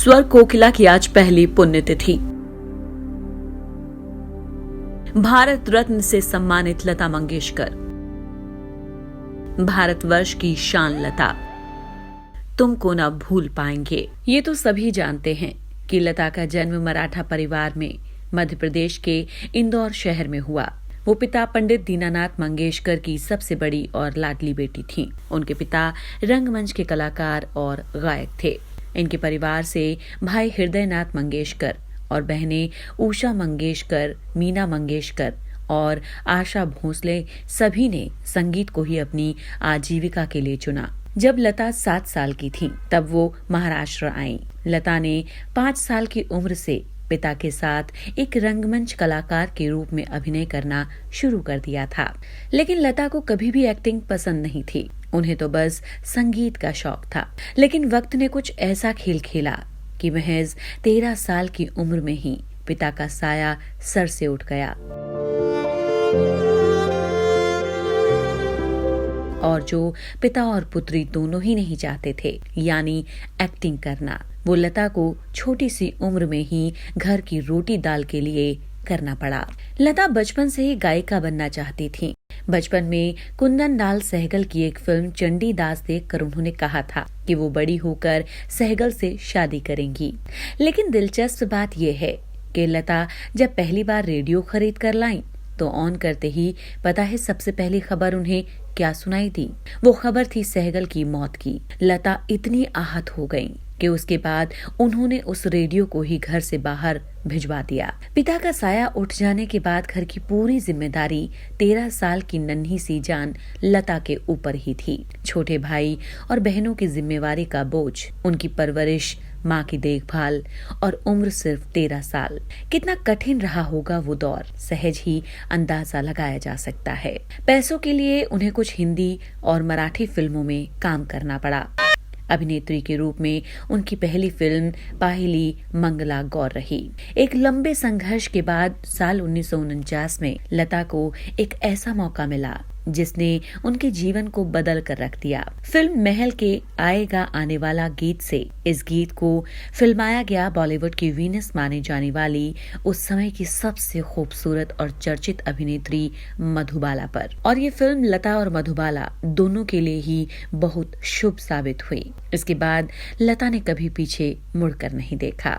स्वर कोकिला की आज पहली पुण्यतिथि। भारत रत्न से सम्मानित लता मंगेशकर, भारतवर्ष की शान लता, तुमको न भूल पाएंगे। ये तो सभी जानते हैं कि लता का जन्म मराठा परिवार में मध्य प्रदेश के इंदौर शहर में हुआ। वो पिता पंडित दीनानाथ मंगेशकर की सबसे बड़ी और लाडली बेटी थीं। उनके पिता रंगमंच के कलाकार और गायक थे। इनके परिवार से भाई हृदयनाथ मंगेशकर और बहनें उषा मंगेशकर, मीना मंगेशकर और आशा भोसले सभी ने संगीत को ही अपनी आजीविका के लिए चुना। जब लता 7 साल की थी तब वो महाराष्ट्र आईं। लता ने 5 साल की उम्र से पिता के साथ एक रंगमंच कलाकार के रूप में अभिनय करना शुरू कर दिया था। लेकिन लता को कभी भी एक्टिंग पसंद नहीं थी। उन्हें तो बस संगीत का शौक था। लेकिन वक्त ने कुछ ऐसा खेल खेला कि महज 13 साल की उम्र में ही पिता का साया सर से उठ गया और जो पिता और पुत्री दोनों ही नहीं चाहते थे, यानी एक्टिंग करना, वो लता को छोटी सी उम्र में ही घर की रोटी दाल के लिए करना पड़ा। लता बचपन से ही गायिका बनना चाहती थी। बचपन में कुंदन लाल सहगल की एक फिल्म चंडी दास देखकर उन्होंने कहा था कि वो बड़ी होकर सहगल से शादी करेंगी। लेकिन दिलचस्प बात यह है कि लता जब पहली बार रेडियो खरीद कर लाई तो ऑन करते ही पता है सबसे पहली खबर उन्हें क्या सुनाई दी? वो खबर थी सहगल की मौत की। लता इतनी आहत हो गईं कि उसके बाद उन्होंने उस रेडियो को ही घर से बाहर भिजवा दिया। पिता का साया उठ जाने के बाद घर की पूरी जिम्मेदारी 13 साल की नन्ही सी जान लता के ऊपर ही थी। छोटे भाई और बहनों की जिम्मेवारी का बोझ, उनकी परवरिश, माँ की देखभाल और उम्र सिर्फ 13 साल। कितना कठिन रहा होगा वो दौर, सहज ही अंदाजा लगाया जा सकता है। पैसों के लिए उन्हें कुछ हिंदी और मराठी फिल्मों में काम करना पड़ा। अभिनेत्री के रूप में उनकी पहली फिल्म पाहिली मंगला गौर रही। एक लंबे संघर्ष के बाद साल 1949 में लता को एक ऐसा मौका मिला जिसने उनके जीवन को बदल कर रख दिया। फिल्म महल के आएगा आने वाला गीत से इस गीत को फिल्माया गया बॉलीवुड की वीनस माने जाने वाली उस समय की सबसे खूबसूरत और चर्चित अभिनेत्री मधुबाला पर। और ये फिल्म लता और मधुबाला दोनों के लिए ही बहुत शुभ साबित हुई। इसके बाद लता ने कभी पीछे मुड़कर नहीं देखा।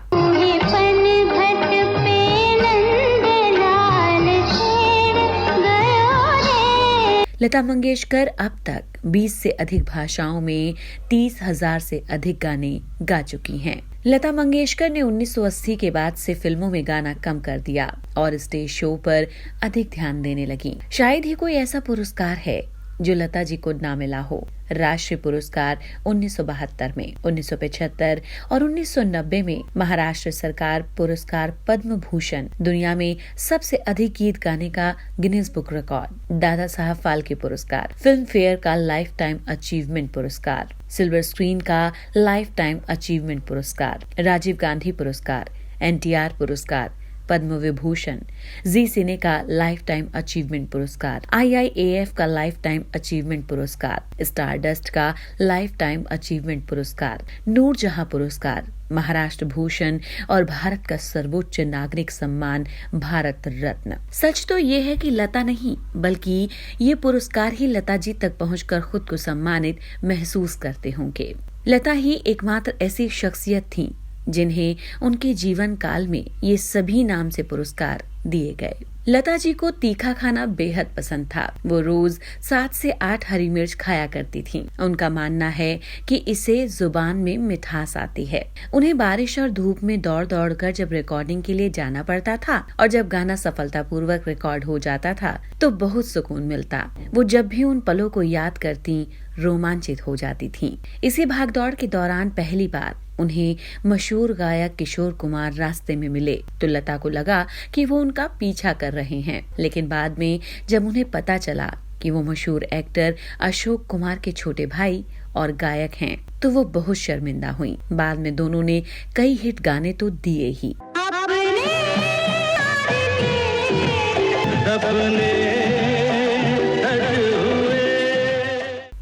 लता मंगेशकर अब तक 20 से अधिक भाषाओं में 30,000 से अधिक गाने गा चुकी हैं। लता मंगेशकर ने 1980 के बाद से फिल्मों में गाना कम कर दिया और स्टेज शो पर अधिक ध्यान देने लगी। शायद ही कोई ऐसा पुरस्कार है जो लता जी को ना मिला हो। राष्ट्रीय पुरस्कार 1972 में, 1975 और 1990 में महाराष्ट्र सरकार पुरस्कार पद्म भूषण, दुनिया में सबसे अधिक गीत गाने का Guinness book record, Dada Saheb Phalke पुरस्कार, फिल्म फेयर का लाइफ टाइम अचीवमेंट पुरस्कार, सिल्वर स्क्रीन का लाइफ टाइम अचीवमेंट पुरस्कार, राजीव गांधी पुरस्कार, NTR पुरस्कार, पद्म विभूषण, जी सिने का लाइफ टाइम अचीवमेंट पुरस्कार, IIAF का लाइफ टाइम अचीवमेंट पुरस्कार, स्टारडस्ट का लाइफ टाइम अचीवमेंट पुरस्कार, नूरजहां पुरस्कार, महाराष्ट्र भूषण और भारत का सर्वोच्च नागरिक सम्मान भारत रत्न। सच तो ये है कि लता नहीं बल्कि ये पुरस्कार ही लता जी तक पहुंचकर खुद को सम्मानित महसूस करते होंगे। लता ही एकमात्र ऐसी शख्सियत थी जिन्हें उनके जीवन काल में ये सभी नाम से पुरस्कार दिए गए। लता जी को तीखा खाना बेहद पसंद था। वो रोज 7 से 8 हरी मिर्च खाया करती थीं। उनका मानना है कि इससे जुबान में मिठास आती है। उन्हें बारिश और धूप में दौड़ दौड़ कर जब रिकॉर्डिंग के लिए जाना पड़ता था और जब गाना सफलतापूर्वक रिकॉर्ड हो जाता था तो बहुत सुकून मिलता। वो जब भी उन पलों को याद करती रोमांचित हो जाती थीं। इसी भागदौड़ के दौरान पहली बार उन्हें मशहूर गायक किशोर कुमार रास्ते में मिले तो लता को लगा कि वो उनका पीछा कर रहे हैं। लेकिन बाद में जब उन्हें पता चला कि वो मशहूर एक्टर अशोक कुमार के छोटे भाई और गायक हैं तो वो बहुत शर्मिंदा हुई। बाद में दोनों ने कई हिट गाने तो दिए ही।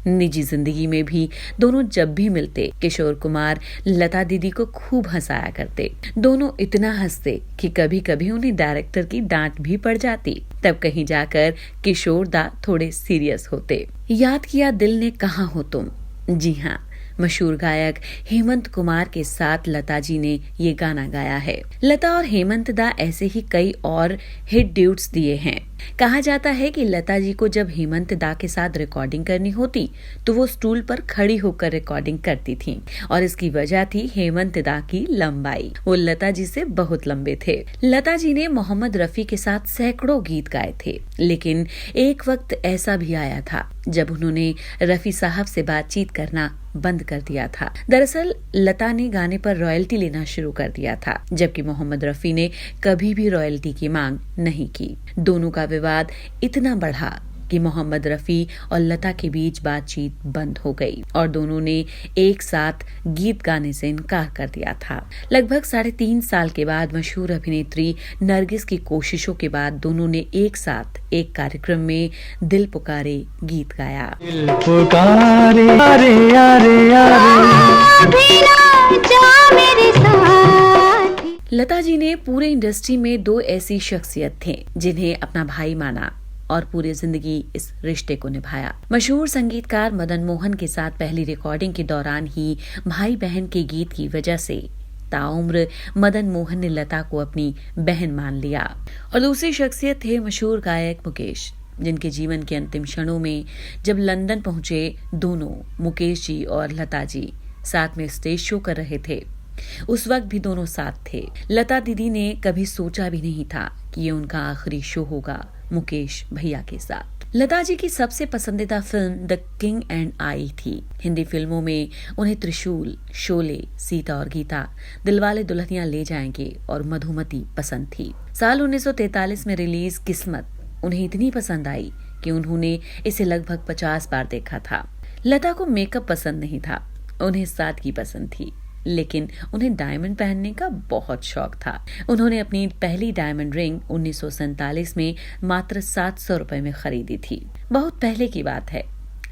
निजी जिंदगी में भी दोनों जब भी मिलते किशोर कुमार लता दीदी को खूब हंसाया करते। दोनों इतना हंसते कि कभी कभी उन्हें डायरेक्टर की डांट भी पड़ जाती। तब कहीं जाकर किशोर दा थोड़े सीरियस होते। याद किया दिल ने कहाँ हो तुम। जी हाँ, मशहूर गायक हेमंत कुमार के साथ लता जी ने ये गाना गाया है। लता और हेमंत दा ऐसे ही कई और हिट ड्यूट्स दिए हैं। कहा जाता है कि लता जी को जब हेमंत दा के साथ रिकॉर्डिंग करनी होती तो वो स्टूल पर खड़ी होकर रिकॉर्डिंग करती थी और इसकी वजह थी हेमंत दा की लंबाई। वो लता जी से बहुत लंबे थे। लता जी ने मोहम्मद रफी के साथ सैकड़ों गीत गाए थे, लेकिन एक वक्त ऐसा भी आया था जब उन्होंने रफी साहब से बातचीत करना बंद कर दिया था। दरअसल लता ने गाने पर रॉयल्टी लेना शुरू कर दिया था, जबकि मोहम्मद रफी ने कभी भी रॉयल्टी की मांग नहीं की। दोनों का विवाद इतना बढ़ा कि मोहम्मद रफी और लता के बीच बातचीत बंद हो गई और दोनों ने एक साथ गीत गाने से इनकार कर दिया था। लगभग 3.5 साल के बाद मशहूर अभिनेत्री नरगिस की कोशिशों के बाद दोनों ने एक साथ एक कार्यक्रम में दिल पुकारे गीत गाया। दिल पुकारे, आरे, आरे, आरे, मेरे साथ। लता जी ने पूरे इंडस्ट्री में 2 ऐसी शख्सियत थे जिन्हें अपना भाई माना और पूरी जिंदगी इस रिश्ते को निभाया। मशहूर संगीतकार मदन मोहन के साथ पहली रिकॉर्डिंग के दौरान ही भाई बहन के गीत की वजह से ताउम्र मदन मोहन ने लता को अपनी बहन मान लिया। और दूसरी शख्सियत थे मशहूर गायक मुकेश, जिनके जीवन के अंतिम क्षणों में जब लंदन पहुंचे दोनों मुकेश जी और लता जी साथ में स्टेज शो कर रहे थे। उस वक्त भी दोनों साथ थे। लता दीदी ने कभी सोचा भी नहीं था कि ये उनका आखिरी शो होगा मुकेश भैया के साथ। लता जी की सबसे पसंदीदा film the king and I थी। हिंदी फिल्मों में उन्हें त्रिशूल, शोले, सीता और गीता, दिलवाले दुल्हनिया ले जाएंगे और मधुमती पसंद थी। साल 1943 में रिलीज किस्मत उन्हें इतनी पसंद आई कि उन्होंने इसे लगभग 50 बार देखा था। लता को मेकअप पसंद नहीं था, उन्हें सादगी पसंद थी, लेकिन उन्हें डायमंड पहनने का बहुत शौक था। उन्होंने अपनी पहली डायमंड रिंग 1947 में मात्र 700 रुपए में खरीदी थी। बहुत पहले की बात है।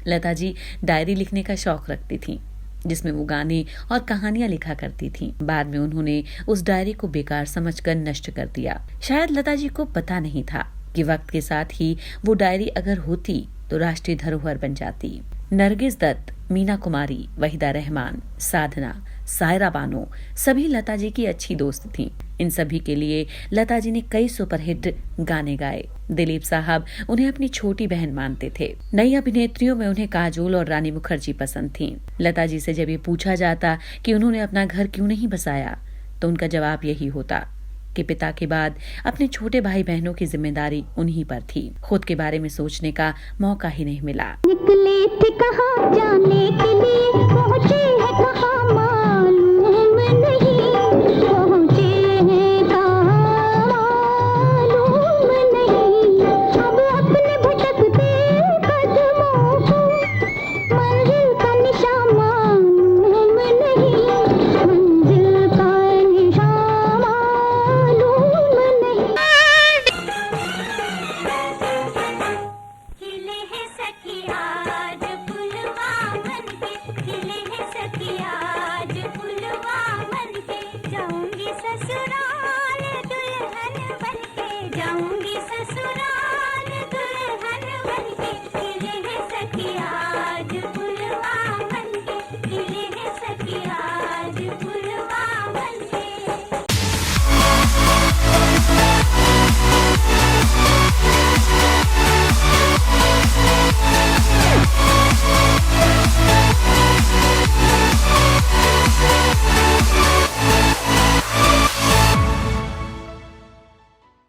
लता जी डायरी लिखने का शौक रखती थी, जिसमें वो गाने और कहानियां लिखा करती थी। बाद में उन्होंने उस डायरी को बेकार समझकर नष्ट कर दिया। शायद लता जी को पता नहीं था कि वक्त के साथ ही वो डायरी अगर होती तो राष्ट्रीय धरोहर बन जाती। नरगिस दत्त, मीना कुमारी, वहीदा रहमान, साधना, सायरा बानो सभी लता जी की अच्छी दोस्त थीं। इन सभी के लिए लता जी ने कई सुपरहिट गाने गाए। दिलीप साहब उन्हें अपनी छोटी बहन मानते थे। नई अभिनेत्रियों में उन्हें काजोल और रानी मुखर्जी पसंद थीं। लता जी से जब ये पूछा जाता कि उन्होंने अपना घर क्यों नहीं बसाया, तो उनका जवाब यही होता कि पिता के बाद अपने छोटे भाई बहनों की जिम्मेदारी उन्हीं पर थी। खुद के बारे में सोचने का मौका ही नहीं मिला। निकले थे कहाँ जाने के लिए, पहुंचे हैं कहाँ मालूम नहीं, पहुंचे हैं कहाँ मालूम नहीं। अब अपने भटकते कदमों को मंजिल का निशान मालूम नहीं, मंजिल का निशान मालूम नहीं। खिले हैं सखिया